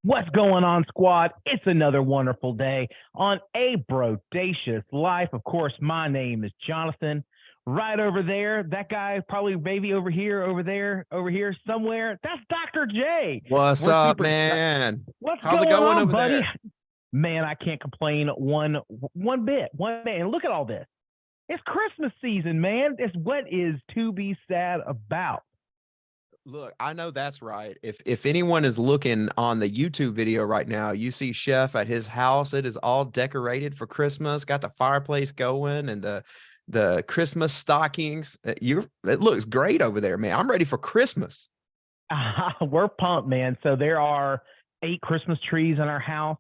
What's going on, squad? It's another wonderful day on a Brodacious Life. Of course, my name is Jonathan. Right over there, that guy probably maybe over here, over here somewhere. That's Dr. J. What's We're up, super. man? What's How's it going going on, over buddy? there? Man, I can't complain one bit. And look at all this. It's Christmas season, man. It's what is to be sad about. Look, I know that's right. If anyone is looking on the YouTube video right now, you see Chef at his house. It is all decorated for Christmas, got the fireplace going and the Christmas stockings. It looks great over there, man. I'm ready for Christmas. We're pumped, man. So there are 8 Christmas trees in our house,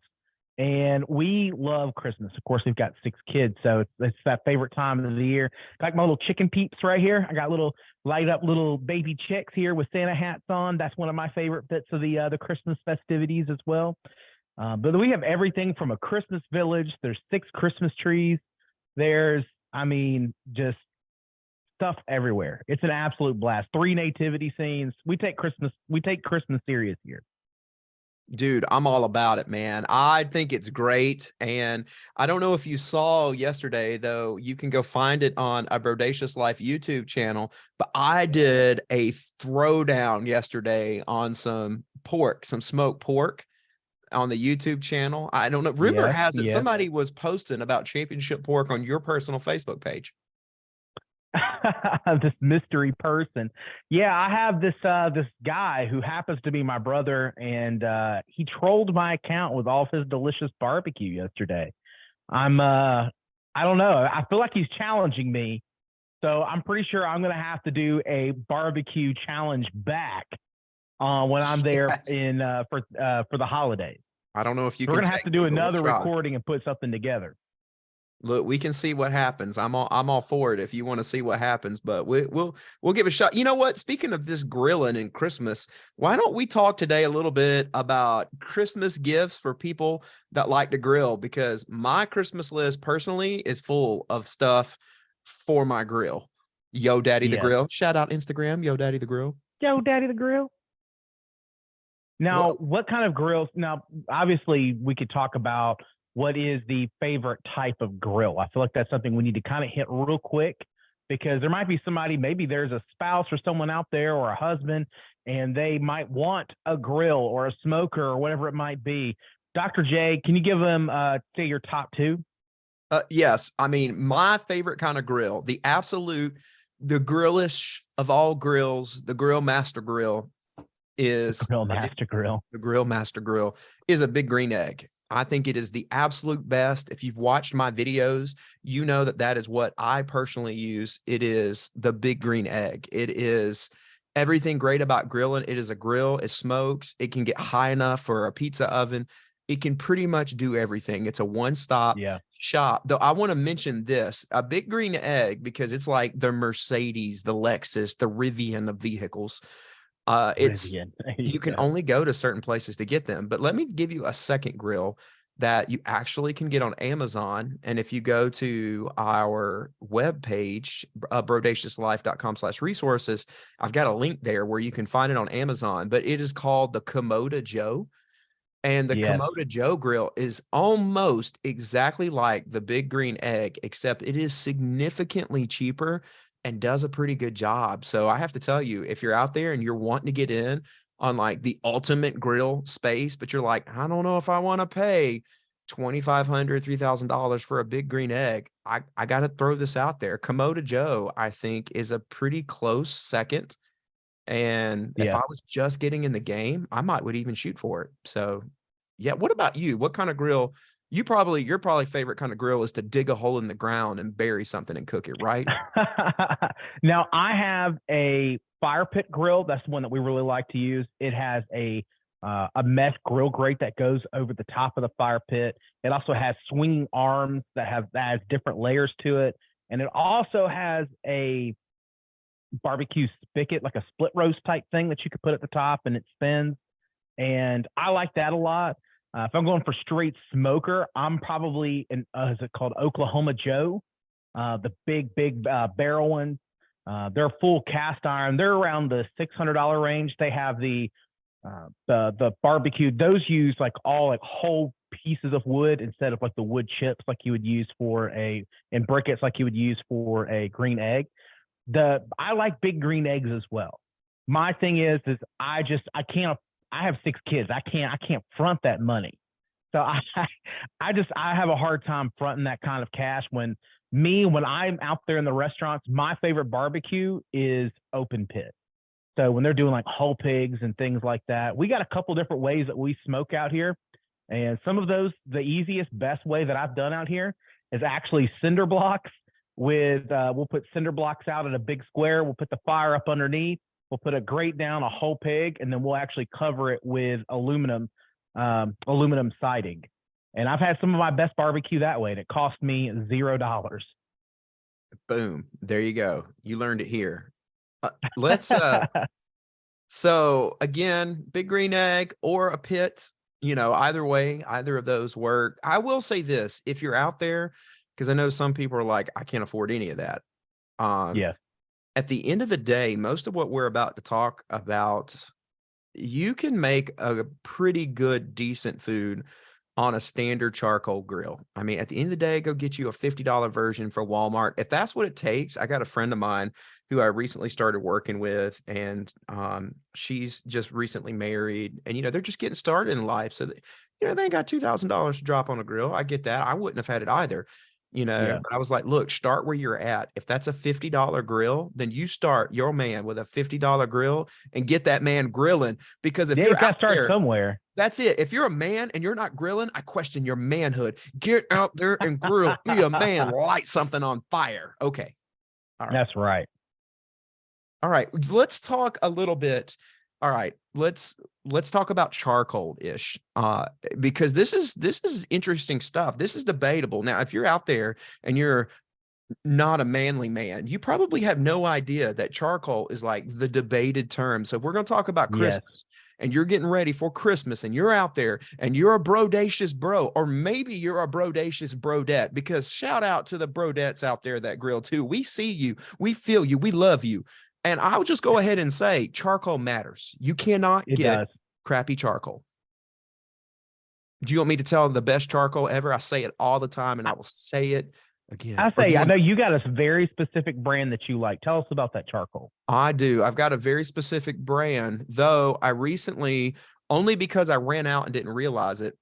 and we love Christmas. Of course, we've got 6 kids, so it's that favorite time of the year. Got my little chicken peeps right here. I got little light up little baby chicks here with Santa hats on. That's one of my favorite bits of the Christmas festivities as well. But we have everything from a Christmas village. There's 6 Christmas trees. There's, just stuff everywhere. It's an absolute blast. 3 nativity scenes. We take Christmas serious here. Dude, I'm all about it, man. I think it's great. And I don't know if you saw yesterday, though, you can go find it on a Brodacious Life YouTube channel. But I did a throwdown yesterday on some smoked pork on the YouTube channel. I don't know. Rumor has it somebody was posting about championship pork on your personal Facebook page. This mystery person. Yeah, I have this guy who happens to be my brother, and he trolled my account with all of his delicious barbecue yesterday. I don't know. I feel like he's challenging me, so I'm pretty sure I'm gonna have to do a barbecue challenge back when I'm there for the holidays. I don't know if you. We're gonna have to do another recording and put something together. Look, we can see what happens. I'm all for it if you want to see what happens, but we'll give it a shot. You know what? Speaking of this grilling and Christmas, why don't we talk today a little bit about Christmas gifts for people that like to grill? Because my Christmas list personally is full of stuff for my grill. Yo Daddy the Grill. Shout out Instagram, Yo Daddy the Grill. Yo Daddy the Grill. Now, what kind of grills? Now, obviously, we could talk about what is the favorite type of grill. I feel like that's something we need to kind of hit real quick, because there might be somebody, maybe there's a spouse or someone out there or a husband, and they might want a grill or a smoker or whatever it might be. Dr. J, can you give them, say, your top 2? Yes. My favorite kind of grill, the grillish of all grills, the Grill Master Grill is the Grill Master Grill. The Grill Master Grill is a big green egg. I think it is the absolute best. If you've watched my videos, you know that is what I personally use. It is the big green egg. It is everything great about grilling. It is a grill. It smokes. It can get high enough for a pizza oven. It can pretty much do everything. It's a one-stop shop. Though I want to mention this, a big green egg, because it's like the Mercedes, the Lexus, the Rivian of vehicles. You can only go to certain places to get them. But let me give you a second grill that you actually can get on Amazon. And if you go to our webpage, brodaciouslife.com/resources, I've got a link there where you can find it on Amazon. But it is called the Komodo Joe. And the Komodo Joe grill is almost exactly like the big green egg, except it is significantly cheaper and does a pretty good job. So I have to tell you, if you're out there and you're wanting to get in on like the ultimate grill space, but you're like, I don't know if I want to pay $2,500, $3,000 for a big green egg, I got to throw this out there. Komodo Joe, I think, is a pretty close second. And if I was just getting in the game, I would even shoot for it. So yeah. What about you? What kind of grill? Your probably favorite kind of grill is to dig a hole in the ground and bury something and cook it, right? Now, I have a fire pit grill. That's the one that we really like to use. It has a mesh grill grate that goes over the top of the fire pit. It also has swinging arms that has different layers to it. And it also has a barbecue spigot, like a split roast type thing that you could put at the top, and it spins. And I like that a lot. If I'm going for straight smoker, I'm probably is it called Oklahoma Joe? The big barrel ones. They're full cast iron. They're around the $600 range. They have the the barbecue. Those use like all like whole pieces of wood instead of like the wood chips like you would use for and briquettes like you would use for a green egg. I like big green eggs as well. My thing is I can't. I have 6 kids. I can't front that money. So I have a hard time fronting that kind of cash when I'm out there in the restaurants. My favorite barbecue is open pit. So when they're doing like whole pigs and things like that, we got a couple different ways that we smoke out here. And some of those, the easiest, best way that I've done out here is actually cinder blocks we'll put cinder blocks out in a big square. We'll put the fire up underneath. We'll put a grate down, a whole pig, and then we'll actually cover it with aluminum siding. And I've had some of my best barbecue that way, and it cost me $0. Boom. There you go. You learned it here. Let's so again, big green egg or a pit, either way, either of those work. I will say this, if you're out there, because I know some people are like, I can't afford any of that. Yeah. At the end of the day, most of what we're about to talk about, you can make a pretty good, decent food on a standard charcoal grill. I mean, at the end of the day, go get you a $50 version for Walmart. If that's what it takes, I got a friend of mine who I recently started working with, and she's just recently married, and they're just getting started in life, so they ain't got $2,000 to drop on a grill. I get that. I wouldn't have had it either. Yeah. But I was like, look, start where you're at. If that's a $50 grill, then you start your man with a $50 grill and get that man grilling. Because if you're out there somewhere, that's it. If you're a man and you're not grilling, I question your manhood. Get out there and grill. Be a man. Light something on fire. Okay. All right. That's right. All right. Let's talk a little bit. All right. Let's talk about charcoal-ish. Because this is interesting stuff. This is debatable. Now, if you're out there and you're not a manly man, you probably have no idea that charcoal is like the debated term. So if we're going to talk about Christmas, and you're getting ready for Christmas, and you're out there and you're a brodacious bro, or maybe you're a brodacious brodette, because shout out to the brodettes out there that grill too. We see you, we feel you, we love you. And I'll just go ahead and say charcoal matters. You cannot get crappy charcoal. Do you want me to tell the best charcoal ever? I say it all the time, and I will say it again. I know you got a very specific brand that you like. Tell us about that charcoal. I do. I've got a very specific brand, though I recently, only because I ran out and didn't realize it,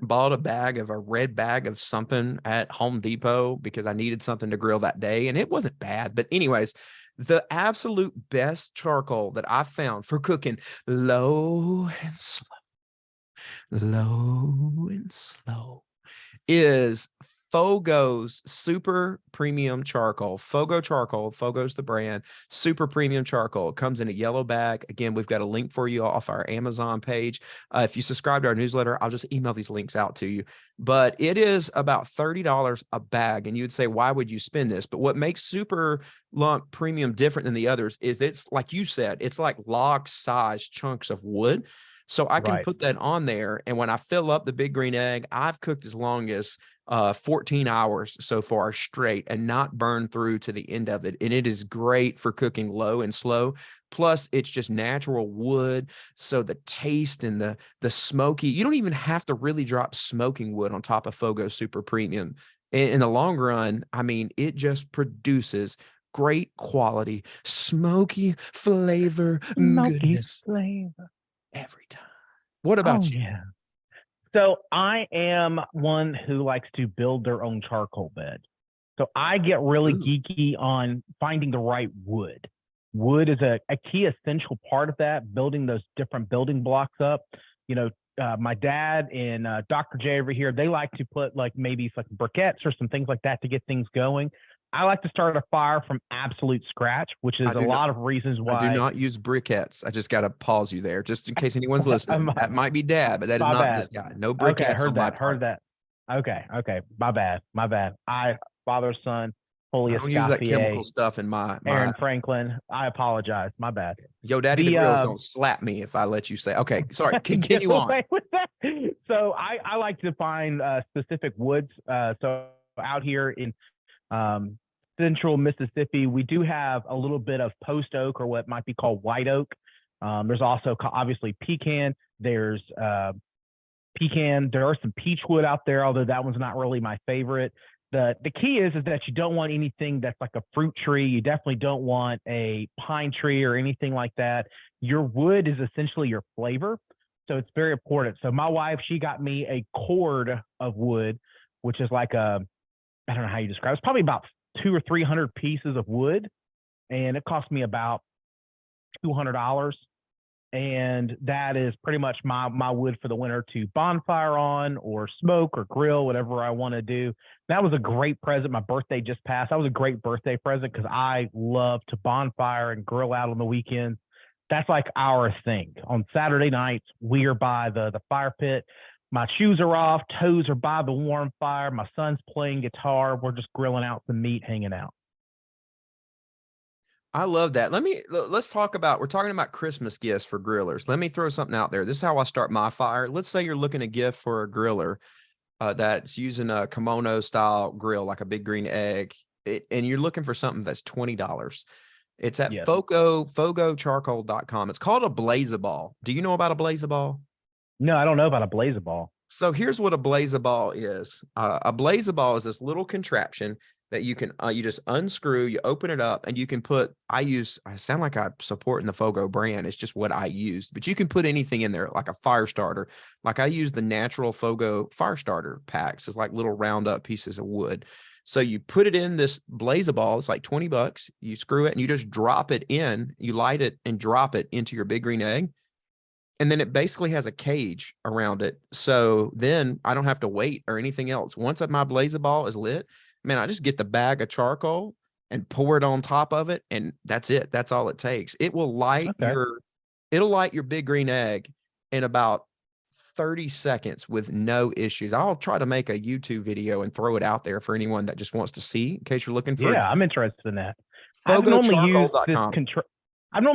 bought a red bag of something at Home Depot because I needed something to grill that day, and it wasn't bad. But anyways, the absolute best charcoal that I found for cooking low and slow is Fogo's super premium charcoal. Fogo charcoal. Fogo's the brand. Super premium charcoal. It comes in a yellow bag. Again, we've got a link for you off our Amazon page. If you subscribe to our newsletter, I'll just email these links out to you. But it is about $30 a bag. And you would say, why would you spend this? But what makes Super Lump Premium different than the others is that it's like you said, it's like log size chunks of wood. So I can put that on there. And when I fill up the big green egg, I've cooked as long as 14 hours so far straight and not burn through to the end of it. And it is great for cooking low and slow. Plus, it's just natural wood. So the taste and the smoky, you don't even have to really drop smoking wood on top of Fogo Super Premium. In the long run, I mean, it just produces great quality, smoky flavor, goodness every time. What about you? Yeah. So I am one who likes to build their own charcoal bed. So I get really geeky on finding the right wood. Wood is a key essential part of that, building those different building blocks up. My dad and Dr. J over here, they like to put like maybe like briquettes or some things like that to get things going. I like to start a fire from absolute scratch, which is a lot of reasons why. I do not use briquettes. I just got to pause you there, just in case anyone's listening. That might be Dad, but that is not this guy. No briquettes. Okay, heard that. Okay. My bad. Father, son, holy I don't use that chemical stuff in my Aaron Franklin. I apologize. My bad. Yo, Daddy the Grill's gonna slap me if I let you say. Okay, sorry. Continue on. So I like to find specific woods. So out here in central Mississippi, we do have a little bit of post oak, or what might be called white oak. There's also obviously pecan. There's pecan. There are some peach wood out there, although that one's not really my favorite. The key is that you don't want anything that's like a fruit tree. You definitely don't want a pine tree or anything like that. Your wood is essentially your flavor. So it's very important. So my wife, she got me a cord of wood, which is like I don't know how you describe it. It's probably about 200 or 300 pieces of wood. And it cost me about $200. And that is pretty much my wood for the winter to bonfire on or smoke or grill, whatever I want to do. That was a great present. My birthday just passed. That was a great birthday present because I love to bonfire and grill out on the weekends. That's like our thing. On Saturday nights, we are by the fire pit. My shoes are off, toes are by the warm fire. My son's playing guitar. We're just grilling out some meat, hanging out. I love that. Let's talk about, we're talking about Christmas gifts for grillers. Let me throw something out there. This is how I start my fire. Let's say you're looking a gift for a griller that's using a kimono style grill, like a big green egg, and you're looking for something that's $20. It's at Yes. fogocharcoal.com. It's called a Blaze-A-Ball. Do you know about a Blaze-A-Ball? No, I don't know about a Blaze-A-Ball. So here's what a Blaze-A-Ball is. A Blaze-A-Ball is this little contraption that you can you just unscrew, you open it up, and you can put. I sound like I'm supporting the Fogo brand. It's just what I used, but you can put anything in there, like a fire starter. Like I use the natural Fogo fire starter packs. It's like little round up pieces of wood. So you put it in this Blaze-A-Ball. It's like $20. You screw it and you just drop it in. You light it and drop it into your big green egg. And then it basically has a cage around it. So then I don't have to wait or anything else. Once my Blaze-A-Ball is lit, man, I just get the bag of charcoal and pour it on top of it. And that's it. That's all it takes. It'll light your big green egg in about 30 seconds with no issues. I'll try to make a YouTube video and throw it out there for anyone that just wants to see, in case you're looking for. Yeah, I'm interested in that. I've normally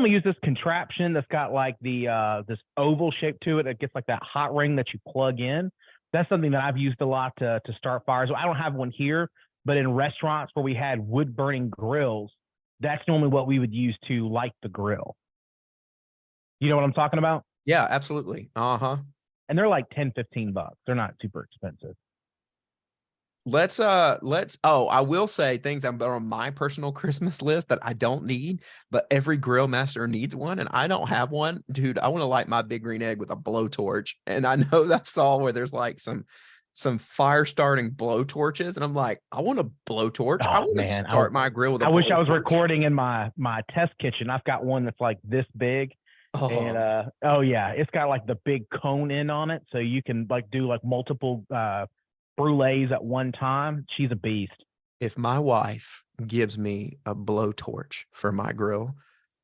used this contraption that's got like this oval shape to it. It gets like that hot ring that you plug in. That's something that I've used a lot to start fires. I don't have one here, but in restaurants where we had wood burning grills, that's normally what we would use to light the grill. You know what I'm talking about? Yeah, absolutely. Uh-huh. And they're like $10-15. They're not super expensive. I will say things I'm on my personal Christmas list that I don't need, but every grill master needs one, and I don't have one. Dude, I want to light my big green egg with a blowtorch. And I know that's all where there's like some fire starting blowtorches, and I'm like, I want a blowtorch. I want to start my grill with a blowtorch. I wish I was recording in my test kitchen. I've got one that's like this big. And it's got like the big cone end on it, so you can like do like multiple brulees at one time. She's a beast. If my wife gives me a blowtorch for my grill,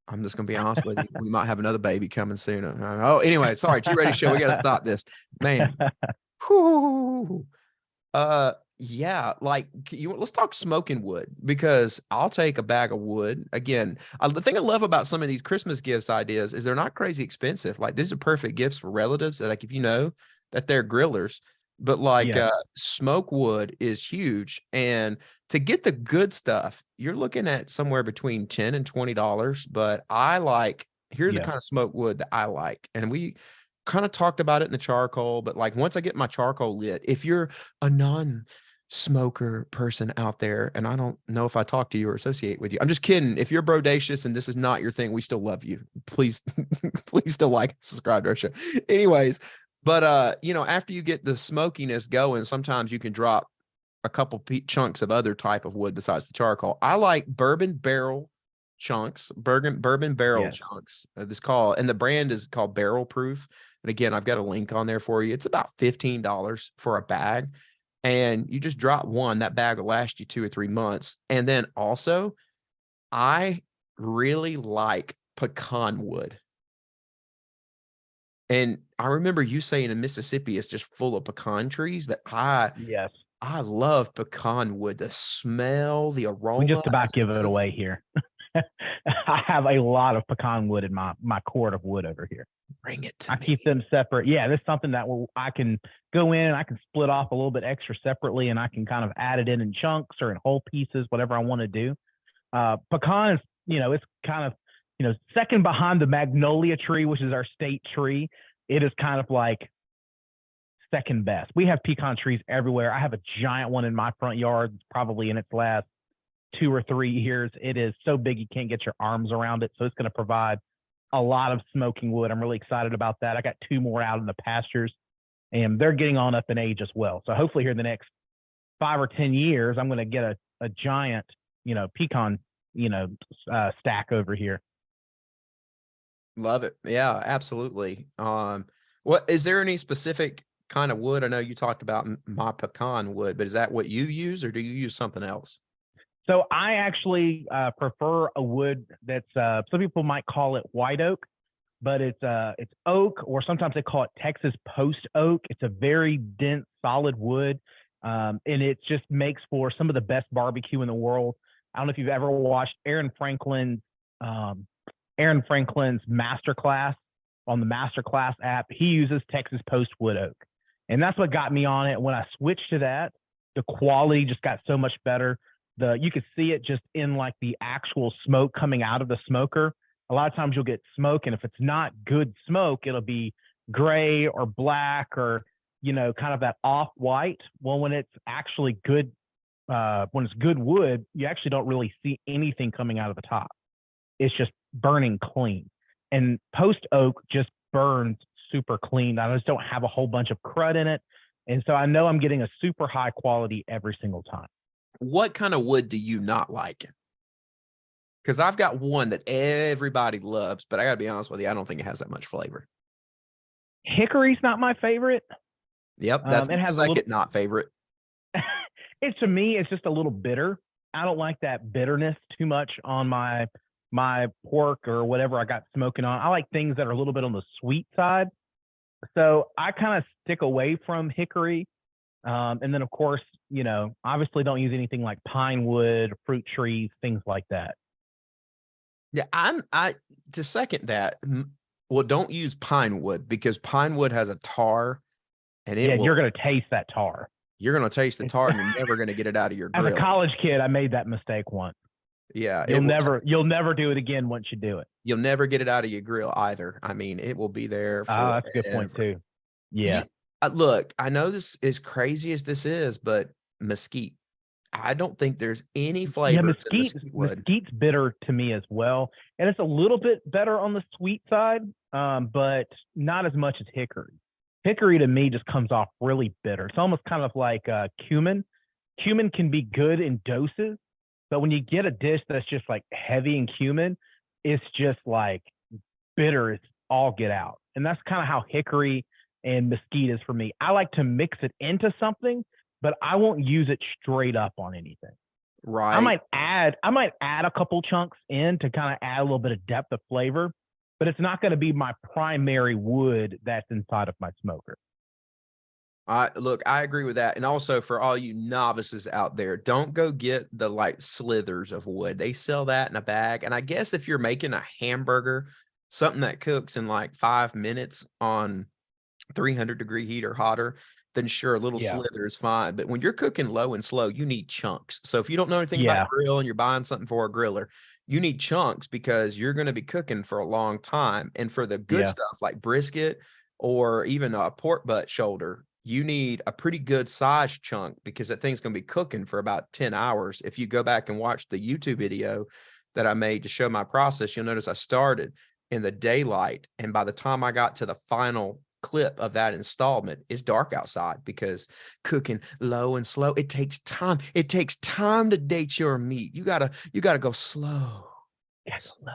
I'm just gonna be honest with you, we might have another baby coming soon. Oh, anyway, sorry, G-Ready Show. We got to stop this, man. Whew. Yeah, like let's talk smoking wood, because I'll take a bag of wood. Again, the thing I love about some of these Christmas gifts ideas is they're not crazy expensive. Like these are perfect gifts for relatives that, like, if you know that they're grillers, but like smoke wood is huge. And to get the good stuff, you're looking at somewhere between $10 and $20. But here's the kind of smoke wood that I like. And we kind of talked about it in the charcoal, but like once I get my charcoal lit, if you're a non-smoker person out there, and I don't know if I talk to you or associate with you, I'm just kidding. If you're brodacious and this is not your thing, we still love you. Please, please still like and subscribe to our show. Anyways, but after you get the smokiness going, sometimes you can drop a couple chunks of other type of wood besides the charcoal. I like bourbon barrel chunks, bourbon barrel chunks. And the brand is called Barrel Proof. And again, I've got a link on there for you. It's about $15 for a bag, and you just drop one. That bag will last you 2 or 3 months. And then also, I really like pecan wood. And I remember you saying in Mississippi it's just full of pecan trees, but I love pecan wood. The smell, the aroma. We just about give it away here. I have a lot of pecan wood in my cord of wood over here. Bring it to me. I keep them separate. Yeah, this is something that I can go in and I can split off a little bit extra separately, and I can kind of add it in chunks or in whole pieces, whatever I want to do. Pecan is, it's kind of second behind the magnolia tree, which is our state tree. It is kind of like second best. We have pecan trees everywhere. I have a giant one in my front yard. It's probably in its last 2 or 3 years. It is so big you can't get your arms around it. So it's going to provide a lot of smoking wood. I'm really excited about that. I got 2 more out in the pastures, and they're getting on up in age as well. So hopefully here in the next 5 or 10 years, I'm going to get a giant, pecan, stack over here. Love it. Yeah, absolutely. What is there any specific kind of wood? I know you talked about my pecan wood, but is that what you use, or do you use something else? So I actually prefer a wood that's some people might call it white oak, but it's oak, or sometimes they call it Texas post oak. It's a very dense, solid wood, and it just makes for some of the best barbecue in the world. I don't know if you've ever watched Aaron Franklin's masterclass on the masterclass app. He uses Texas post wood oak, and that's what got me on it. When I switched to that, the quality just got so much better. You could see it just in like the actual smoke coming out of the smoker. A lot of times you'll get smoke, and if it's not good smoke, it'll be gray or black or, kind of that off white. Well, when it's actually good, when it's good wood, you actually don't really see anything coming out of the top. It's just burning clean. And post oak just burns super clean. I just don't have a whole bunch of crud in it. And so I know I'm getting a super high quality every single time. What kind of wood do you not like? Because I've got one that everybody loves, but I got to be honest with you, I don't think it has that much flavor. Hickory's not my favorite. Yep, that's it my has second not favorite. To me, it's just a little bitter. I don't like that bitterness too much on my pork or whatever I got smoking on. I like things that are a little bit on the sweet side. So I kind of stick away from hickory. And then, of course, obviously don't use anything like pine wood, fruit trees, things like that. Yeah, I to second that. Well, don't use pine wood, because pine wood has a tar, and You're going to taste that tar. You're going to taste the tar, and you're never going to get it out of your grill. As a college kid, I made that mistake once. Yeah, you'll never do it again once you do it. You'll never get it out of your grill either. I mean, it will be there forever. That's a good point too. Yeah. Look, I know this is crazy as this is, but mesquite. I don't think there's any flavor. Yeah, mesquite's bitter to me as well, and it's a little bit better on the sweet side, but not as much as hickory. Hickory to me just comes off really bitter. It's almost kind of like cumin. Cumin can be good in doses, but when you get a dish that's just like heavy in cumin, it's just like bitter as all get out. And that's kind of how hickory and mesquite is for me. I like to mix it into something, but I won't use it straight up on anything. Right. I might add a couple chunks in to kind of add a little bit of depth of flavor, but it's not going to be my primary wood that's inside of my smoker. Look, I agree with that. And also, for all you novices out there, don't go get the like slithers of wood. They sell that in a bag. And I guess if you're making a hamburger, something that cooks in like 5 minutes on 300-degree heat or hotter, then sure, a little slither is fine. But when you're cooking low and slow, you need chunks. So if you don't know anything about grill and you're buying something for a griller, you need chunks, because you're going to be cooking for a long time. And for the good stuff like brisket or even a pork butt shoulder, you need a pretty good sized chunk, because that thing's going to be cooking for about 10 hours. If you go back and watch the YouTube video that I made to show my process, you'll notice I started in the daylight, and by the time I got to the final clip of that installment, it's dark outside, because cooking low and slow, it takes time. It takes time to date your meat. You gotta go slow. Yeah, slow.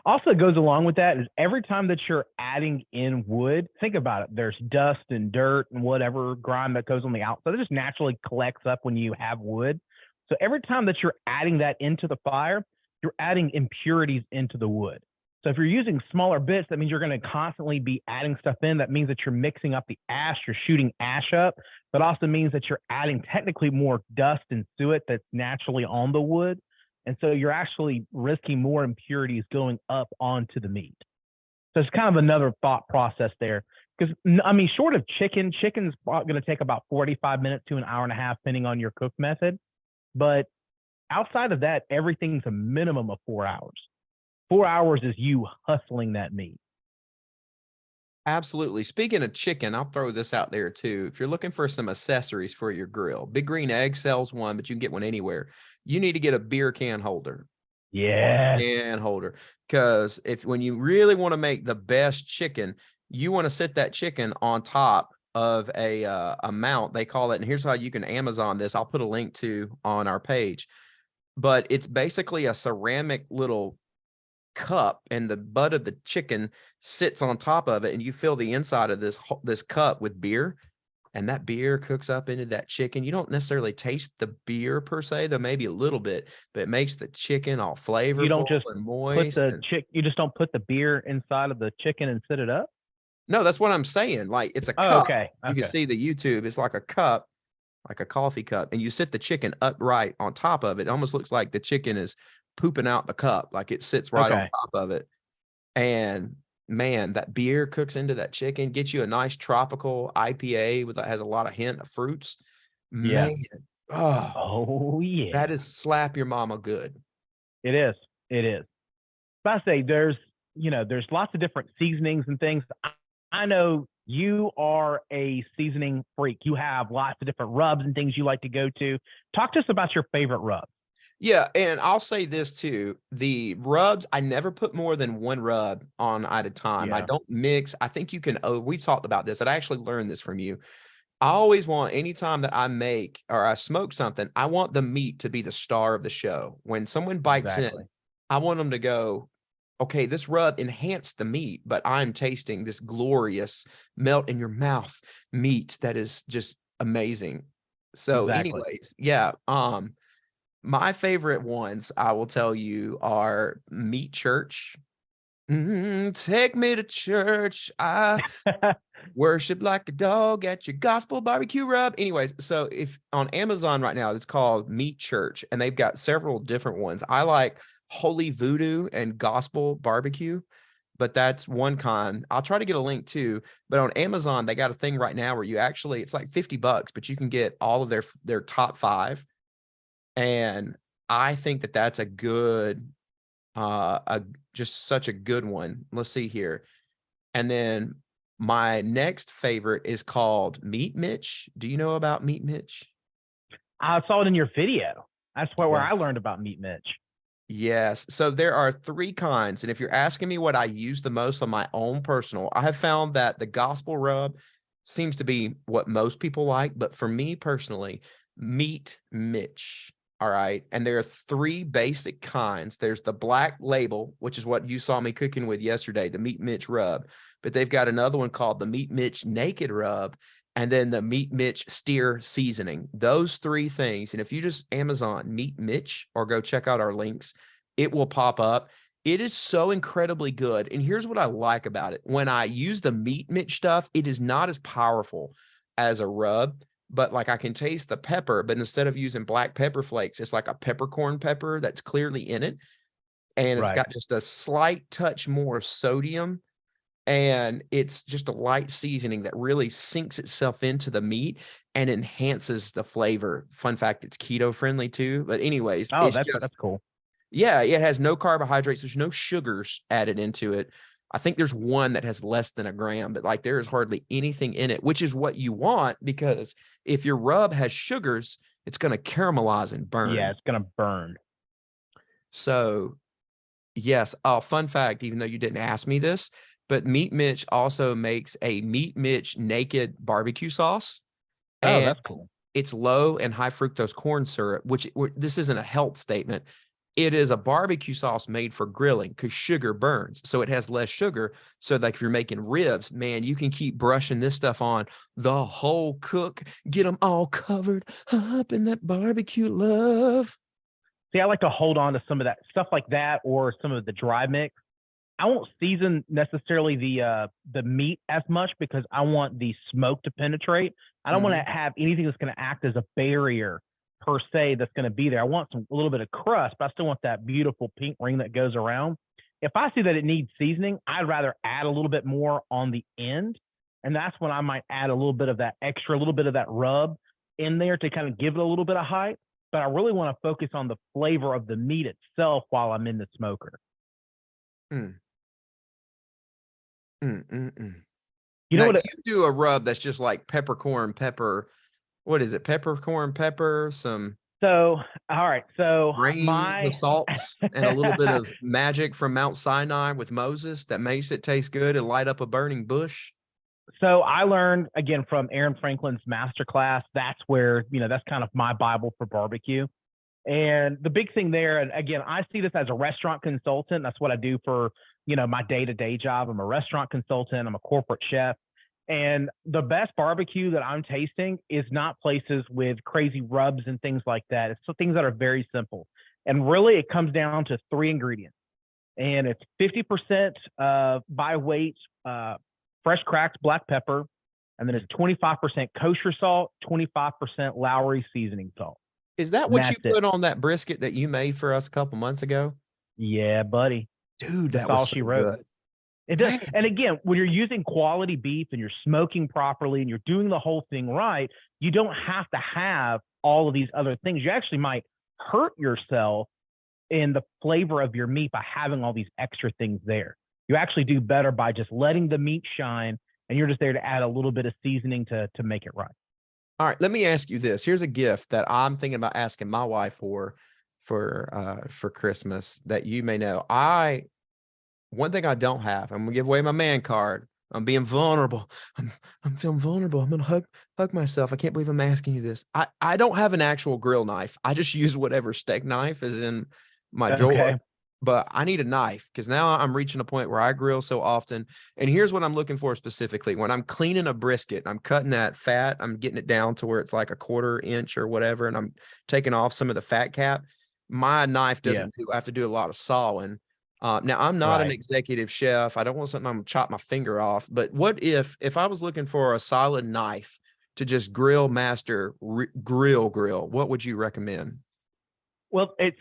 Also goes along with that is every time that you're adding in wood, think about it. There's dust and dirt and whatever grime that goes on the outside. It just naturally collects up when you have wood. So every time that you're adding that into the fire, you're adding impurities into the wood. So if you're using smaller bits, that means you're going to constantly be adding stuff in. That means that you're mixing up the ash, you're shooting ash up, but also means that you're adding technically more dust and suet that's naturally on the wood. And so you're actually risking more impurities going up onto the meat. So it's kind of another thought process there. Because, I mean, short of chicken's going to take about 45 minutes to an hour and a half, depending on your cook method. But outside of that, everything's a minimum of 4 hours. 4 hours is you hustling that meat. Absolutely. Speaking of chicken, I'll throw this out there too. If you're looking for some accessories for your grill, Big Green Egg sells one, but you can get one anywhere. You need to get a beer can holder. Yeah. Can holder. Because when you really want to make the best chicken, you want to sit that chicken on top of a mount. They call it, and here's how you can Amazon this. I'll put a link to on our page. But it's basically a ceramic little cup, and the butt of the chicken sits on top of it, and you fill the inside of this cup with beer, and that beer cooks up into that chicken. You don't necessarily taste the beer per se, though maybe a little bit, but it makes the chicken all You don't flavorful just and put moist. the you just don't put the beer inside of the chicken and sit it up. No, that's what I'm saying. Like, it's a Oh, cup. okay. You can Okay. see the YouTube. It's like a cup, like a coffee cup, and you sit the chicken upright on top of it. It almost looks like the chicken is pooping out the cup, like it sits right on Okay. top of it. And man, that beer cooks into that chicken, gets you a nice tropical IPA that has a lot of hint of fruits. Yeah. Man, oh, Oh that yeah. is slap your mama good. It is. It is. But I say there's lots of different seasonings and things. I know you are a seasoning freak. You have lots of different rubs and things you like to go to. Talk to us about your favorite rub. Yeah, and I'll say this too. The rubs, I never put more than one rub on at a time. I Yeah, don't mix. I think you can, oh, we've talked about this, and I actually learned this from you. I always want, anytime that I make or I smoke something, I want the meat to be the star of the show. When someone bites in, exactly. I want them to go, okay, this rub enhanced the meat, but I'm tasting this glorious melt in your mouth meat that is just amazing. So, Exactly. anyways, yeah. My favorite ones, I will tell you, are Meat Church. Take me to church. I worship like a dog at your gospel barbecue rub. Anyways, so if on Amazon right now, it's called Meat Church, and they've got several different ones. I like Holy Voodoo and Gospel Barbecue, but that's one kind. I'll try to get a link too. But on Amazon, they got a thing right now where you actually, it's like $50, but you can get all of their top 5. And I think that that's a good, just such a good one. Let's see here. And then my next favorite is called Meat Mitch. Do you know about Meat Mitch? I saw it in your video. That's where Yeah. I learned about Meat Mitch. Yes. So there are 3 kinds. And if you're asking me what I use the most on my own personal, I have found that the gospel rub seems to be what most people like. But for me personally, Meat Mitch. All right. And there are 3 basic kinds. There's the black label, which is what you saw me cooking with yesterday, the Meat Mitch rub. But they've got another one called the Meat Mitch Naked Rub, and then the Meat Mitch Steer Seasoning. Those 3 things. And if you just Amazon Meat Mitch or go check out our links, it will pop up. It is so incredibly good. And here's what I like about it. When I use the Meat Mitch stuff, it is not as powerful as a rub, but like I can taste the pepper, but instead of using black pepper flakes, it's like a peppercorn pepper that's clearly in it. And it's Right. got just a slight touch more sodium, and it's just a light seasoning that really sinks itself into the meat and enhances the flavor. Fun fact, it's keto friendly too. But anyways, Oh, it's that's just, cool. yeah, it has no carbohydrates. There's no sugars added into it. I think there's one that has less than a gram, but like there is hardly anything in it, which is what you want, because if your rub has sugars, it's going to caramelize and Yeah, burn. it's gonna burn. So, yes. Oh, fun fact, even though you didn't ask me this, but Meat Mitch also makes a Meat Mitch naked barbecue sauce, Oh, and that's cool. it's low and high fructose corn syrup, which this isn't a health statement. It is a barbecue sauce made for grilling because sugar burns. So it has less sugar. So like if you're making ribs, man, you can keep brushing this stuff on the whole cook, get them all covered up in that barbecue love. See, I like to hold on to some of that stuff like that, or some of the dry mix. I won't season necessarily the meat as much because I want the smoke to penetrate. I don't want Mhm. to have anything that's going to act as a barrier per se that's going to be there. I want a little bit of crust, but I still want that beautiful pink ring that goes around. If I see that it needs seasoning, I'd rather add a little bit more on the end, and that's when I might add a little bit of that extra, a little bit of that rub in there to kind of give it a little bit of height. But I really want to focus on the flavor of the meat itself while I'm in the smoker. Mm, mm, mm, mm. You know Now what? you do a rub that's just like peppercorn pepper. What is it? Peppercorn pepper, some So, all right. So grains of my salts, and a little bit of magic from Mount Sinai with Moses that makes it taste good and light up a burning bush. So I learned again from Aaron Franklin's masterclass. That's where, that's kind of my Bible for barbecue. And the big thing there, and again, I see this as a restaurant consultant. That's what I do for, my day-to-day job. I'm a restaurant consultant. I'm a corporate chef. And the best barbecue that I'm tasting is not places with crazy rubs and things like that. It's things that are very simple. And really, it comes down to three ingredients. And it's 50% by weight fresh cracked black pepper, and then it's 25% kosher salt, 25% Lowry seasoning salt. Is that And what you that's it. put on that brisket that you made for us a couple months ago? Yeah, buddy. Dude, That's that all was so she wrote. good. It does. Man. And again, when you're using quality beef and you're smoking properly and you're doing the whole thing right, you don't have to have all of these other things. You actually might hurt yourself in the flavor of your meat by having all these extra things there. You actually do better by just letting the meat shine, and you're just there to add a little bit of seasoning to make it right. All right, let me ask you this. Here's a gift that I'm thinking about asking my wife for Christmas that you may know. One thing I don't have, I'm gonna give away my man card. I'm being vulnerable. I'm feeling vulnerable. I'm gonna hug myself. I can't believe I'm asking you this. I don't have an actual grill knife. I just use whatever steak knife is in my drawer. Okay. But I need a knife because now I'm reaching a point where I grill so often. And here's what I'm looking for specifically. When I'm cleaning a brisket, I'm cutting that fat, I'm getting it down to where it's like a 1/4 inch or whatever, and I'm taking off some of the fat cap. My knife Yeah. doesn't do, I have to do a lot of sawing. Now I'm not an Right. executive chef. I don't want something I'm gonna chop my finger off. But what if I was looking for a solid knife to just grill master grill? What would you recommend? Well, it's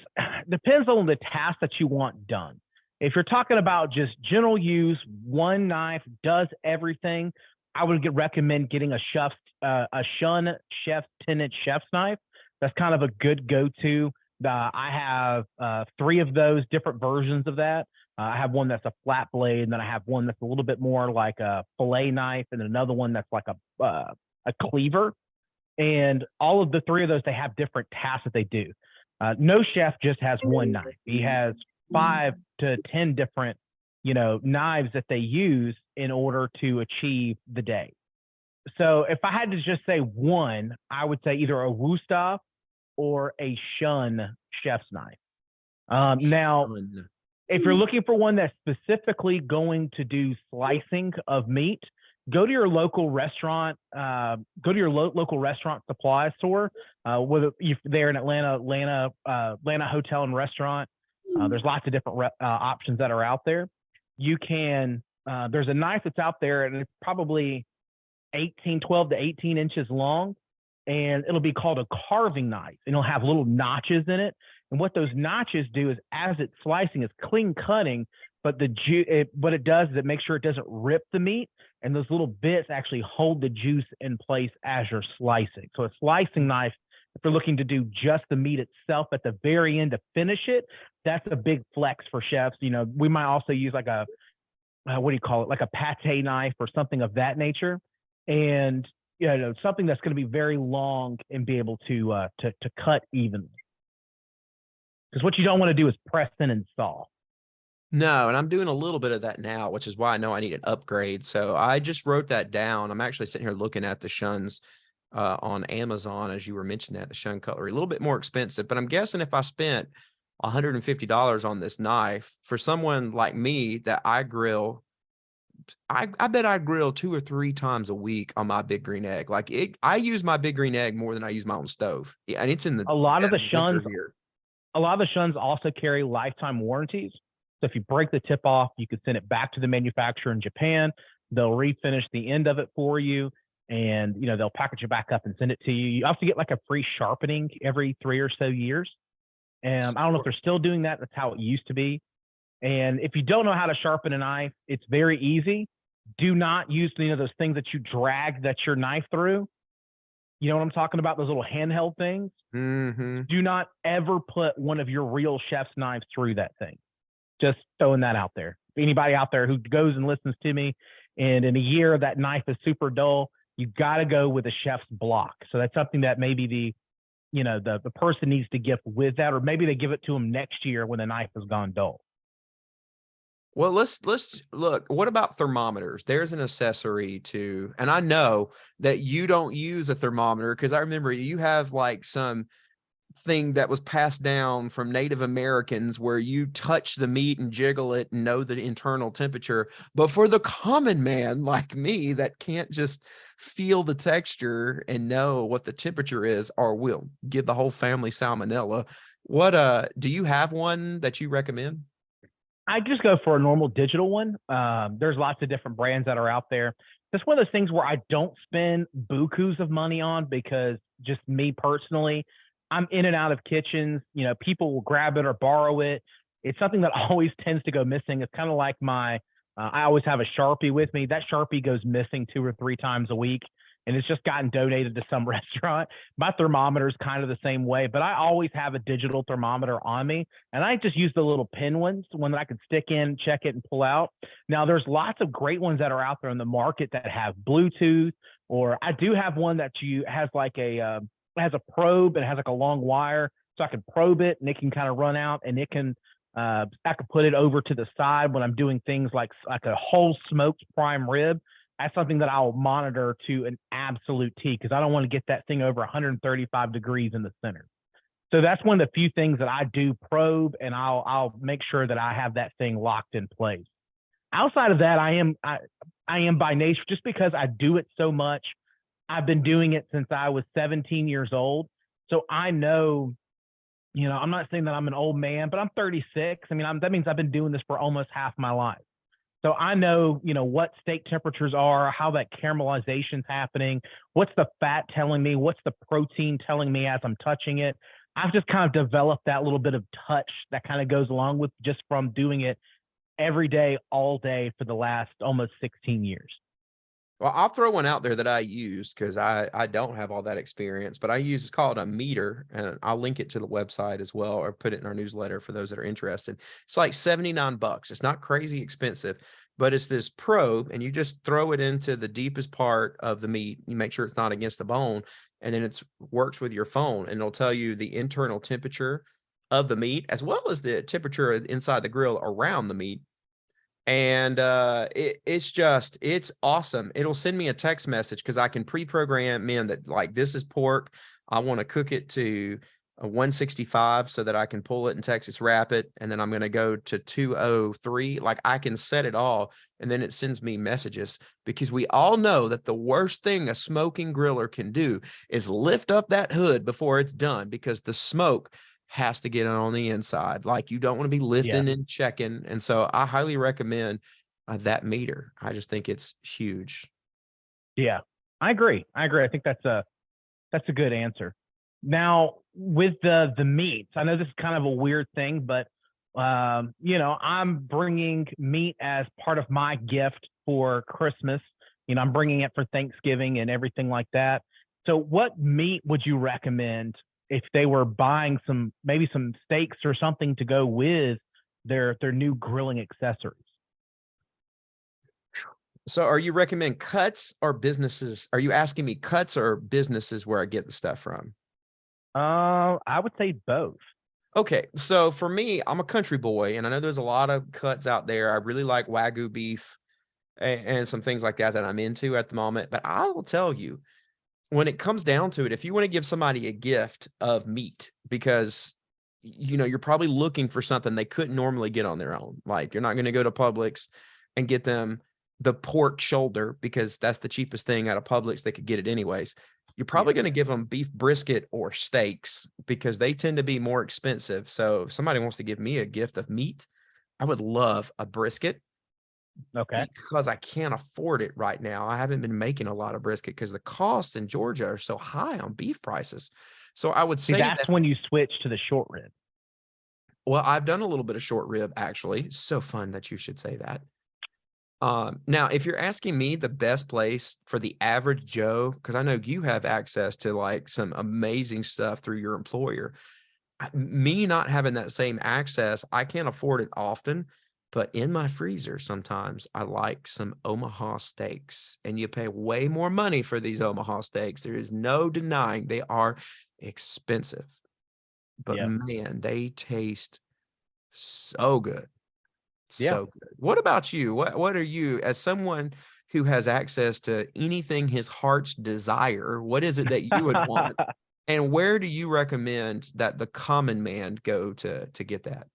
depends on the task that you want done. If you're talking about just general use, one knife does everything. I would recommend getting a Shun Chef 10-inch chef's knife. That's kind of a good go-to. I have three of those different versions of that. I have one that's a flat blade, and then I have one that's a little bit more like a fillet knife, and another one that's like a cleaver. And all of the three of those, they have different tasks that they do. No chef just has one knife. He has 5 to 10 different, knives that they use in order to achieve the day. So if I had to just say one, I would say either a Wusthof or a Shun chef's knife. Now, if you're looking for one that's specifically going to do slicing of meat, go to your local restaurant. Go to your local restaurant supply store. Whether you're there in Atlanta Hotel and Restaurant, there's lots of different options that are out there. You can. There's a knife that's out there, and it's probably 12 to 18 inches long, and it'll be called a carving knife, and it'll have little notches in it. And what those notches do is, as it's slicing, it's clean cutting, but what it does is it makes sure it doesn't rip the meat, and those little bits actually hold the juice in place as you're slicing. So a slicing knife, if you're looking to do just the meat itself at the very end to finish it, that's a big flex for chefs. We might also use like a what do you call it, like a pate knife or something of that nature, and something that's going to be very long and be able to cut evenly. Because what you don't want to do is press in and saw. No, and I'm doing a little bit of that now, which is why I know I need an upgrade. So I just wrote that down. I'm actually sitting here looking at the Shuns on Amazon, as you were mentioning that, the Shun cutlery, a little bit more expensive. But I'm guessing if I spent $150 on this knife, for someone like me that I grill, I bet I grill 2 or 3 times a week on my big green egg. I use my big green egg more than I use my own stove. Yeah, and it's in the A lot of the winter Shuns, here. a lot of the Shuns also carry lifetime warranties. So if you break the tip off, you can send it back to the manufacturer in Japan. They'll refinish the end of it for you, and they'll package it back up and send it to you. You also get like a free sharpening every 3 or so years. And I don't know if they're still doing that. That's how it used to be. And if you don't know how to sharpen a knife, it's very easy. Do not use those things that you drag your knife through. You know what I'm talking about? Those little handheld things. Mm-hmm. Do not ever put one of your real chef's knives through that thing. Just throwing that out there. Anybody out there who goes and listens to me, and in a year that knife is super dull, you got to go with a chef's block. So that's something that maybe the person needs to gift with that, or maybe they give it to them next year when the knife has gone dull. Well, let's look. What about thermometers? There's an accessory to, and I know that you don't use a thermometer because I remember you have like some thing that was passed down from Native Americans where you touch the meat and jiggle it and know the internal temperature. But for the common man like me that can't just feel the texture and know what the temperature is, or will give the whole family salmonella, what do you have one that you recommend? I just go for a normal digital one. There's lots of different brands that are out there. It's one of those things where I don't spend bukus of money on, because just me personally, I'm in and out of kitchens. People will grab it or borrow it. It's something that always tends to go missing. It's kind of like I always have a Sharpie with me. That Sharpie goes missing 2 or 3 times a week, and it's just gotten donated to some restaurant. My thermometer is kind of the same way, but I always have a digital thermometer on me, and I just use the little pin ones, one that I can stick in, check it, and pull out. Now, there's lots of great ones that are out there in the market that have Bluetooth, or I do have one that has like has a probe and has like a long wire, so I can probe it and it can kind of run out, and it can I can put it over to the side when I'm doing things like a whole smoked prime rib. That's something that I'll monitor to an absolute T, because I don't want to get that thing over 135 degrees in the center. So that's one of the few things that I do probe, and I'll make sure that I have that thing locked in place. Outside of that, I am by nature, just because I do it so much. I've been doing it since I was 17 years old. So I know, I'm not saying that I'm an old man, but I'm 36. I mean, that means I've been doing this for almost half my life. So I know, what steak temperatures are, how that caramelization is happening, what's the fat telling me, what's the protein telling me as I'm touching it. I've just kind of developed that little bit of touch that kind of goes along with just from doing it every day, all day for the last almost 16 years. Well, I'll throw one out there that I use because I don't have all that experience, but it's called a meter, and I'll link it to the website as well, or put it in our newsletter for those that are interested. It's like $79. It's not crazy expensive, but it's this probe, and you just throw it into the deepest part of the meat. You make sure it's not against the bone, and then it works with your phone, and it'll tell you the internal temperature of the meat as well as the temperature inside the grill around the meat. And it's awesome. It'll send me a text message because I can pre-program in that, like, this is pork. I want to cook it to a 165 so that I can pull it and Texas wrap it. And then I'm going to go to 203. Like, I can set it all. And then it sends me messages, because we all know that the worst thing a smoking griller can do is lift up that hood before it's done, because the smoke has to get on the inside. Like, you don't want to be lifting and checking. And so I highly recommend that meter. I just think it's huge. Yeah, I agree. I think that's a good answer. Now, with the meats, I know this is kind of a weird thing, but I'm bringing meat as part of my gift for Christmas. I'm bringing it for Thanksgiving and everything like that. So what meat would you recommend if they were buying maybe some steaks or something to go with their new grilling accessories? So are you recommend cuts or businesses? Are you asking me cuts or businesses where I get the stuff from? I would say both. Okay, so for me, I'm a country boy, and I know there's a lot of cuts out there. I really like Wagyu beef and some things like that I'm into at the moment. But I will tell you, when it comes down to it, if you want to give somebody a gift of meat, because you're probably looking for something they couldn't normally get on their own. Like, you're not going to go to Publix and get them the pork shoulder, because that's the cheapest thing out of Publix. They could get it anyways. You're probably going to give them beef brisket or steaks, because they tend to be more expensive. So if somebody wants to give me a gift of meat, I would love a brisket. Okay. Because I can't afford it right now. I haven't been making a lot of brisket because the costs in Georgia are so high on beef prices. So I would say that's when you switch to the short rib. Well, I've done a little bit of short rib, actually. So fun that you should say that. Now, if you're asking me the best place for the average Joe, because I know you have access to like some amazing stuff through your employer, me not having that same access, I can't afford it often. But in my freezer, sometimes I like some Omaha steaks, and you pay way more money for these Omaha steaks. There is no denying they are expensive, but Yep. man, they taste so good. Yeah. So good. What about you? What are you, as someone who has access to anything his heart's desire, what is it that you would want? And where do you recommend that the common man go to get that?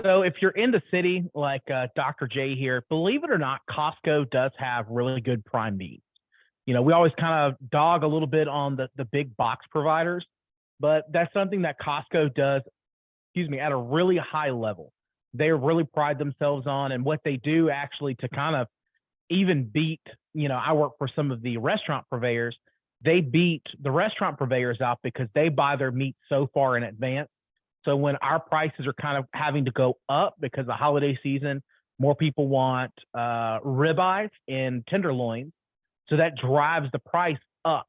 So if you're in the city, like Dr. J here, believe it or not, Costco does have really good prime meat. We always kind of dog a little bit on the big box providers, but that's something that Costco does, excuse me, at a really high level. They really pride themselves on, and what they do actually to kind of even beat, I work for some of the restaurant purveyors. They beat the restaurant purveyors out because they buy their meat so far in advance. So when our prices are kind of having to go up because of the holiday season, more people want ribeyes and tenderloins. So that drives the price up.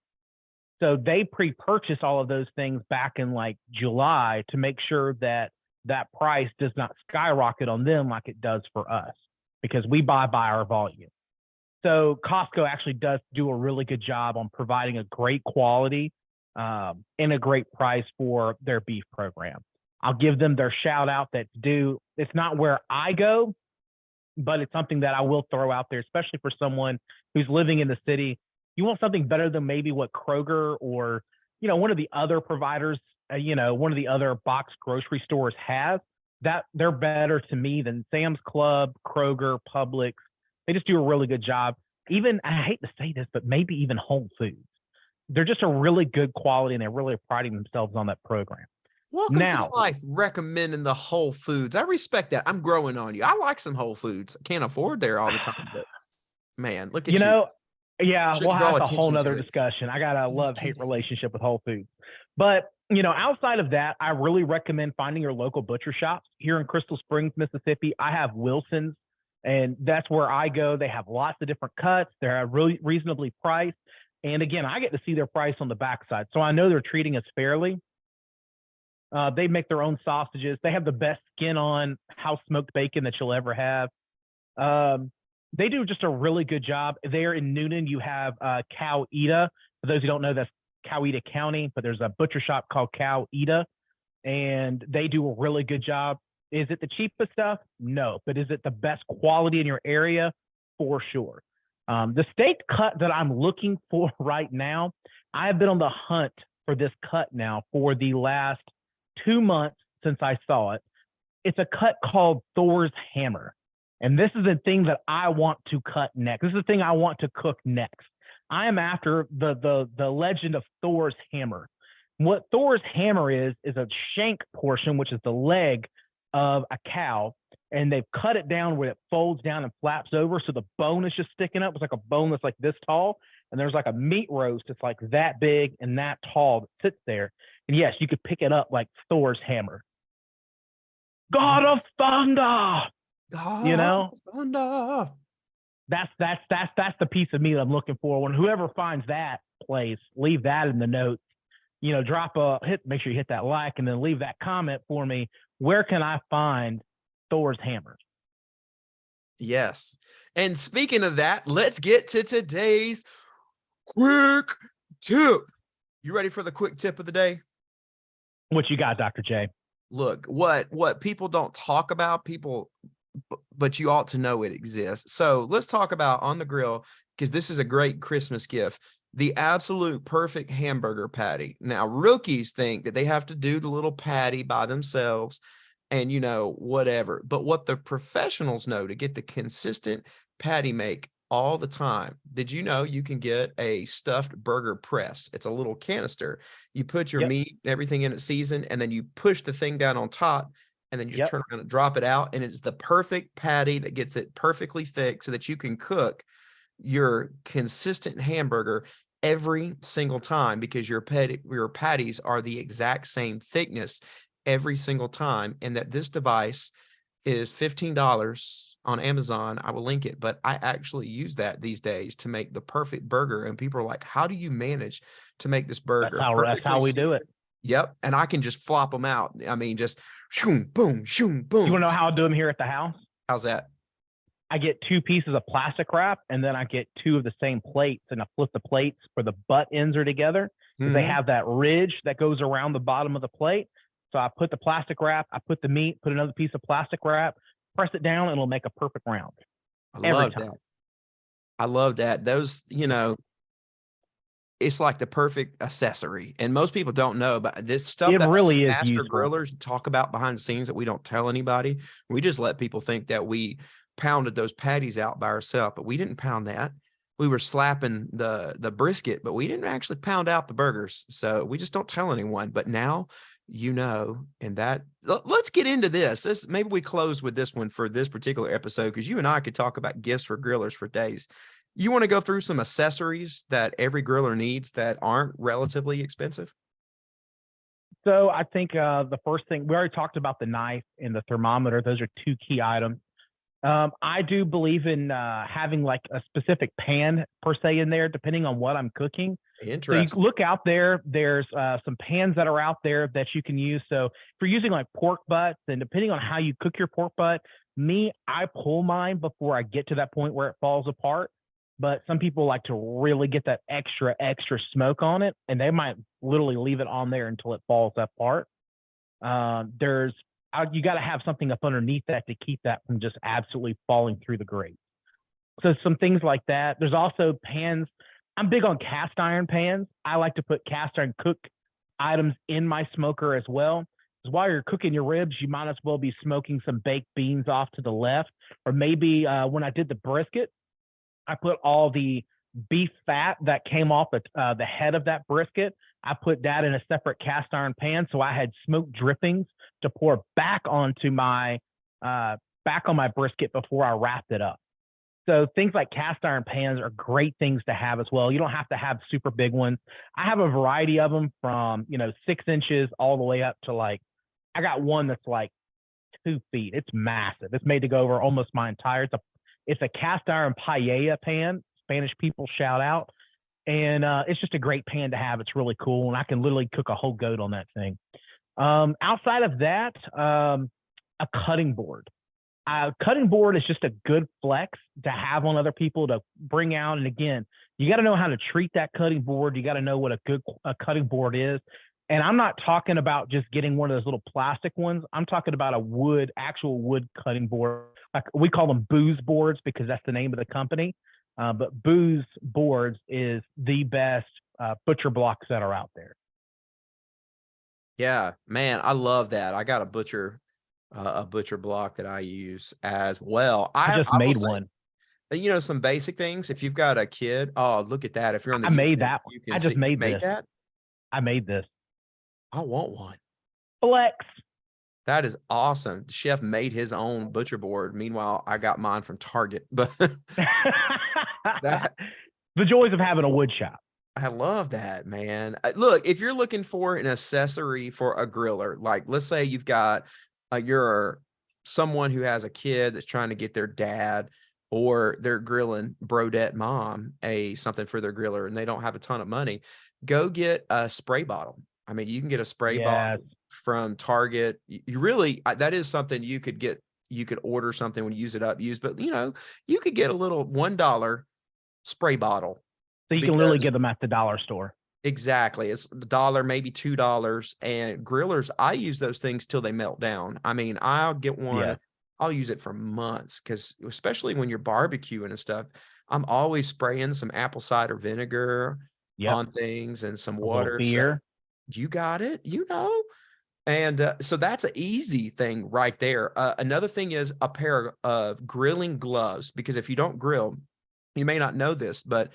So they pre-purchase all of those things back in like July to make sure that that price does not skyrocket on them like it does for us, because we buy by our volume. So Costco actually does do a really good job on providing a great quality and a great price for their beef program. I'll give them their shout out that's due. It's not where I go, but it's something that I will throw out there, especially for someone who's living in the city. You want something better than maybe what Kroger or, one of the other providers, one of the other box grocery stores has. That they're better to me than Sam's Club, Kroger, Publix. They just do a really good job. Even, I hate to say this, but maybe even Whole Foods. They're just a really good quality, and they're really priding themselves on that program. Welcome to the Now, life, recommending the Whole Foods. I respect that. I'm growing on you. I like some Whole Foods. I can't afford there all the time, but man, look you at you. know, yeah, well, Shouldn't draw that's a whole attention nother to it. discussion. I got a I'm love-hate kidding. relationship with Whole Foods. But, outside of that, I really recommend finding your local butcher shops. Here in Crystal Springs, Mississippi, I have Wilson's, and that's where I go. They have lots of different cuts. They're really reasonably priced. And again, I get to see their price on the backside. So I know they're treating us fairly. They make their own sausages. They have the best skin on house smoked bacon that you'll ever have. They do just a really good job. There in Noonan, you have Coweta. For those who don't know, that's Coweta County, but there's a butcher shop called Coweta, and they do a really good job. Is it the cheapest stuff? No, but is it the best quality in your area? For sure. The steak cut that I'm looking for right now, I have been on the hunt for this cut now for the last 2 months since I saw it. It's a cut called Thor's Hammer. And this is the thing that I want to cut next. This is the thing I want to cook next. I am after the legend of Thor's Hammer. What Thor's Hammer is a shank portion, which is the leg of a cow, and they've cut it down where it folds down and flaps over, so the bone is just sticking up. It's like a bone that's like this tall, and there's like a meat roast that's like that big and that tall that sits there. And yes, you could pick it up like Thor's Hammer. God of Thunder, Thunder. That's the piece of meat I'm looking for. When whoever finds that place, leave that in the notes. Make sure you hit that like, and then leave that comment for me. Where can I find Thor's Hammer? Yes. And speaking of that, let's get to today's quick tip. You ready for the quick tip of the day? What you got, Dr. J? Look, what people don't talk about, but you ought to know it exists. So let's talk about on the grill, because this is a great Christmas gift. The absolute perfect hamburger patty. Now, rookies think that they have to do the little patty by themselves and, whatever. But what the professionals know to get the consistent patty make all the time. Did you know you can get a stuffed burger press? It's a little canister. You put your meat, everything in it seasoned, and then you push the thing down on top, and then you just turn around and drop it out. And it's the perfect patty that gets it perfectly thick so that you can cook your consistent hamburger every single time, because your patties are the exact same thickness every single time. And that this device is $15 on Amazon. I will link it, but I actually use that these days to make the perfect burger. And people are like, how do you manage to make this burger? That's how we do it. Yep. And I can just flop them out. I mean, just shoom, boom, shoom, boom. You want to know how I do them here at the house? How's that? I get 2 pieces of plastic wrap, and then I get 2 of the same plates, and I flip the plates where the butt ends are together because they Mhm. have that ridge that goes around the bottom of the plate. So I put the plastic wrap, I put the meat, put another piece of plastic wrap, press it down, and it'll make a perfect round I every love time. that. I love that. Those, it's like the perfect accessory. And most people don't know, but this stuff It that us really is master useful. grillers talk about behind the scenes that we don't tell anybody. We just let people think that we pounded those patties out by ourselves, but we didn't pound that. We were slapping the brisket, but we didn't actually pound out the burgers. So we just don't tell anyone. But now and that let's get into this. Maybe we close with this one for this particular episode, because you and I could talk about gifts for grillers for days. You want to go through some accessories that every griller needs that aren't relatively expensive? So I think the first thing we already talked about, the knife and the thermometer. Those are 2 key items. I do believe in having like a specific pan per se in there, depending on what I'm cooking. So you Interesting. look out there. There's some pans that are out there that you can use. So if you're using like pork butts, and depending on how you cook your pork butt, I pull mine before I get to that point where it falls apart. But some people like to really get that extra smoke on it, and they might literally leave it on there until it falls apart. There's You got to have something up underneath that to keep that from just absolutely falling through the grate. So some things like that. There's also pans. I'm big on cast iron pans. I like to put cast iron cook items in my smoker as well. Because while you're cooking your ribs, you might as well be smoking some baked beans off to the left. Or maybe when I did the brisket, I put all the beef fat that came off the head of that brisket. I put that in a separate cast iron pan, so I had smoke drippings to pour back on my brisket before I wrapped it up. So things like cast iron pans are great things to have as well. You don't have to have super big ones. I have a variety of them from 6 inches all the way up to like I got one that's like 2 feet. It's massive. It's made to go over almost my entire. It's a cast iron paella pan. Spanish people shout out, and it's just a great pan to have. It's really cool, and I can literally cook a whole goat on that thing. Outside of that, a cutting board. Cutting board is just a good flex to have on other people to bring out. And again, you got to know how to treat that cutting board. You got to know what a cutting board is. And I'm not talking about just getting one of those little plastic ones. I'm talking about actual wood cutting board. Like we call them Booz boards because that's the name of the company. But Booz boards is the best butcher blocks that are out there. Yeah, man, I love that. I got a butcher block that I use as well. I I just I will made say, one. some basic things. If you've got a kid, oh, look at that. If you're on the I made YouTube, that one. you can I see just you made made this. that. I made this. I want one. Flex. That is awesome. The chef made his own butcher board. Meanwhile, I got mine from Target. But that The joys of having a wood shop. I love that, man. Look, if you're looking for an accessory for a griller, like let's say you're someone who has a kid that's trying to get their dad or their grilling brodette mom something for their griller and they don't have a ton of money, go get a spray bottle. I mean, you can get a spray bottle Yes. from Target. You really, that is something you could get. You could order something when you use it up, but you could get a little $1 spray bottle So you can literally because get them at the dollar store. exactly. It's $1, maybe $2. And grillers, I use those things till they melt down. I mean, I'll get Yeah. one, I'll use it for months because especially when you're barbecuing and stuff, I'm always spraying some apple cider vinegar Yep. on things and some A little water. So beer. you got it, And so that's an easy thing right there. Another thing is a pair of grilling gloves, because if you don't grill, you may not know this, but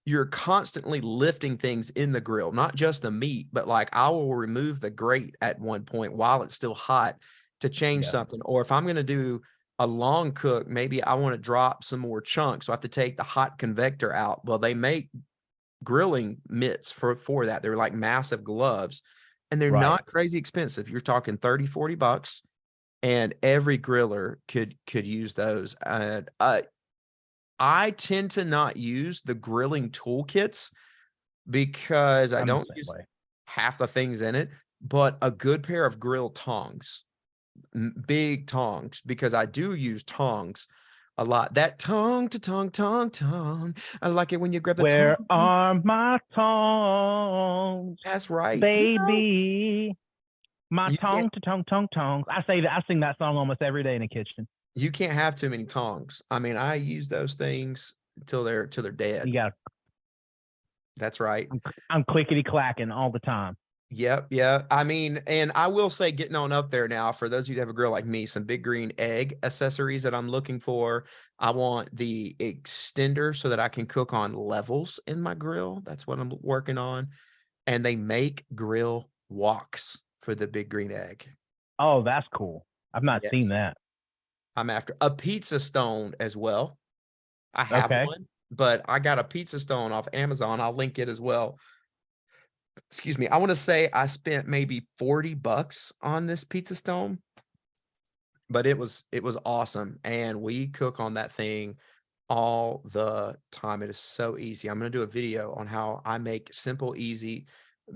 you're constantly lifting things in the grill, not just the meat, but like I will remove the grate at one point while it's still hot to change Yeah. something. Or if I'm going to do a long cook, maybe I want to drop some more chunks. So I have to take the hot convector out. Well, they make grilling mitts for that. They're like massive gloves and they're Right. not crazy expensive. You're talking 30, $40 and every griller could use those. And I tend to not use the grilling toolkits because I I'm the don't same use way. half the things in it, but a good pair of grill tongs big tongs, because I do use tongs a lot. That tongue to tongue, tongue, tongue. I like it when you grab the Where tongue. are my tongs, That's right. baby? My You can't tongue to tongue, tongue, tongs. I say that. I sing that song almost every day in the kitchen. you can't have too many tongs. I mean, I use those things till they're dead. You got. That's right. I'm clickety clacking all the time. Yep, yeah. I mean, and I will say, getting on up there now, for those of you that have a grill like me, some big green egg accessories that I'm looking for. I want the extender so that I can cook on levels in my grill. That's what I'm working on. And they make grill walks for the big green egg. Oh, that's cool. I've not seen Yes. that. I'm after a pizza stone as well. I have Okay. one, but I got a pizza stone off Amazon. I'll link it as well. Excuse me. I want to say I spent maybe $40 on this pizza stone, but it was awesome. And we cook on that thing all the time. It is so easy. I'm going to do a video on how I make simple, easy,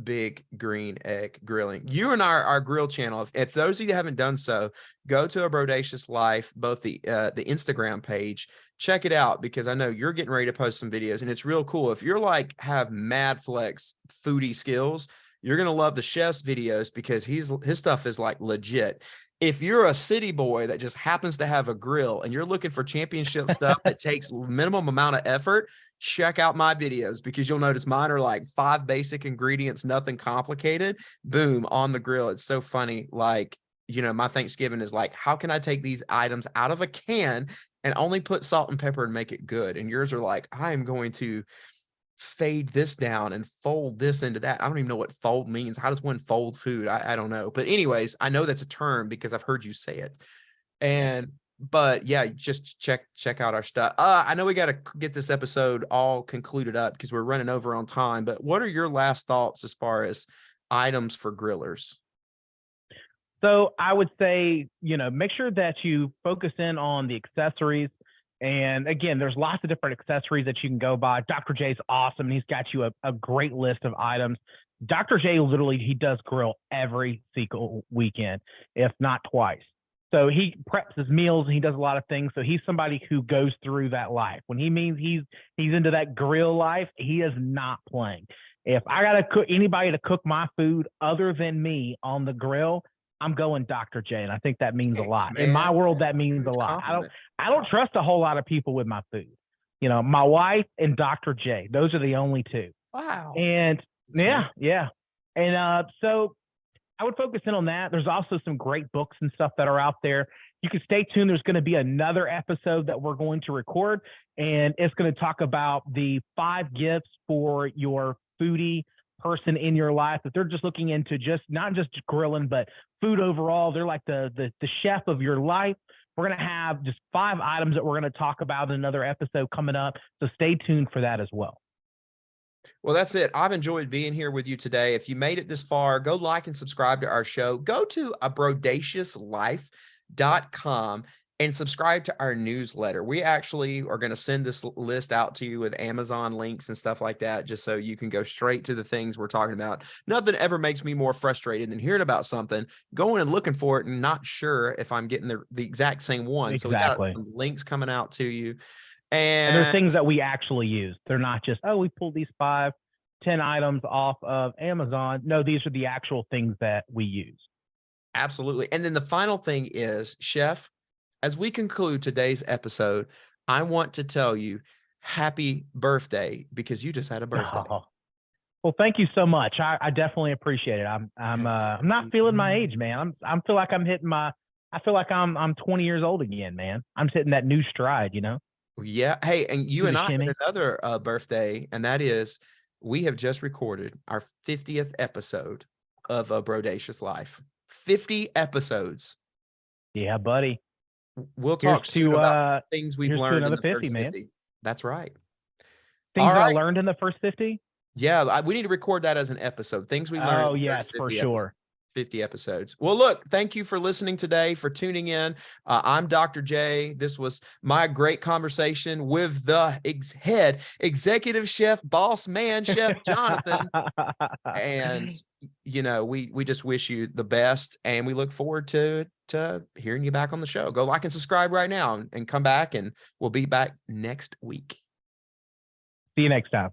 big green egg grilling. You and our grill channel, if those of you haven't done so, go to A Brodacious Life, both the Instagram page, check it out, because I know you're getting ready to post some videos, and it's real cool. If you're like have mad flex foodie skills, you're gonna love the chef's videos, because his stuff is like legit. If you're a city boy that just happens to have a grill and you're looking for championship stuff that takes minimum amount of effort, check out my videos, because you'll notice mine are like 5 basic ingredients, nothing complicated. Boom, on the grill. It's so funny. Like, my Thanksgiving is like, how can I take these items out of a can and only put salt and pepper and make it good? And yours are like, I am going to fade this down and fold this into that. I don't even know what fold means. How does one fold food? I don't know. But anyways, I know that's a term because I've heard you say it. And but yeah, just check out our stuff. I know we got to get this episode all concluded up because we're running over on time, but what are your last thoughts as far as items for grillers? So I would say, make sure that you focus in on the accessories. And again, there's lots of different accessories that you can go buy. Dr. J's awesome. And he's got you a great list of items. Dr. J literally, he does grill every single weekend, if not twice. So he preps his meals and he does a lot of things. So he's somebody who goes through that life. When he means he's into that grill life, he is not playing. If I got to cook anybody to cook my food other than me on the grill, I'm going Dr. J, and I think that means a lot. In my world, that means a lot. I don't trust a whole lot of people with my food. My wife and Dr. J, those are the only two. Wow. And yeah. And so I would focus in on that. There's also some great books and stuff that are out there. You can stay tuned. There's going to be another episode that we're going to record, and it's going to talk about the 5 gifts for your foodie person in your life that they're just looking into, just not just grilling, but food overall. They're like the chef of your life. We're going to have just 5 items that we're going to talk about in another episode coming up. So stay tuned for that as well. Well, that's it. I've enjoyed being here with you today. If you made it this far, go like and subscribe to our show. Go to abrodaciouslife.com and subscribe to our newsletter. We actually are going to send this list out to you with Amazon links and stuff like that, just so you can go straight to the things we're talking about. Nothing ever makes me more frustrated than hearing about something, going and looking for it, and not sure if I'm getting the exact same one. Exactly. So we got some links coming out to you. And they're things that we actually use. They're not just, we pulled these 5, 10 items off of Amazon. No, these are the actual things that we use. Absolutely. And then the final thing is, Chef, as we conclude today's episode, I want to tell you happy birthday, because you just had a birthday. Oh. Well, thank you so much. I definitely appreciate it. I'm not feeling my age, man. I feel like I'm 20 years old again, man. I'm hitting that new stride, Yeah. Hey, and you and I shimmy. had another birthday, and that is, we have just recorded our 50th episode of A Brodacious Life. 50 episodes. Yeah, buddy. We'll talk soon about things we've learned in the 50, first man. 50. That's right. Things that I learned in the first 50? Yeah, we need to record that as an episode. Things we learned. Oh, yes, for sure. 50 episodes. Well, look, thank you for listening today, for tuning in. I'm Dr. J. This was my great conversation with the head executive chef, boss man, Chef Jonathan. And, you know, we just wish you the best, and we look forward to hearing you back on the show. Go like and subscribe right now and come back, and we'll be back next week. See you next time.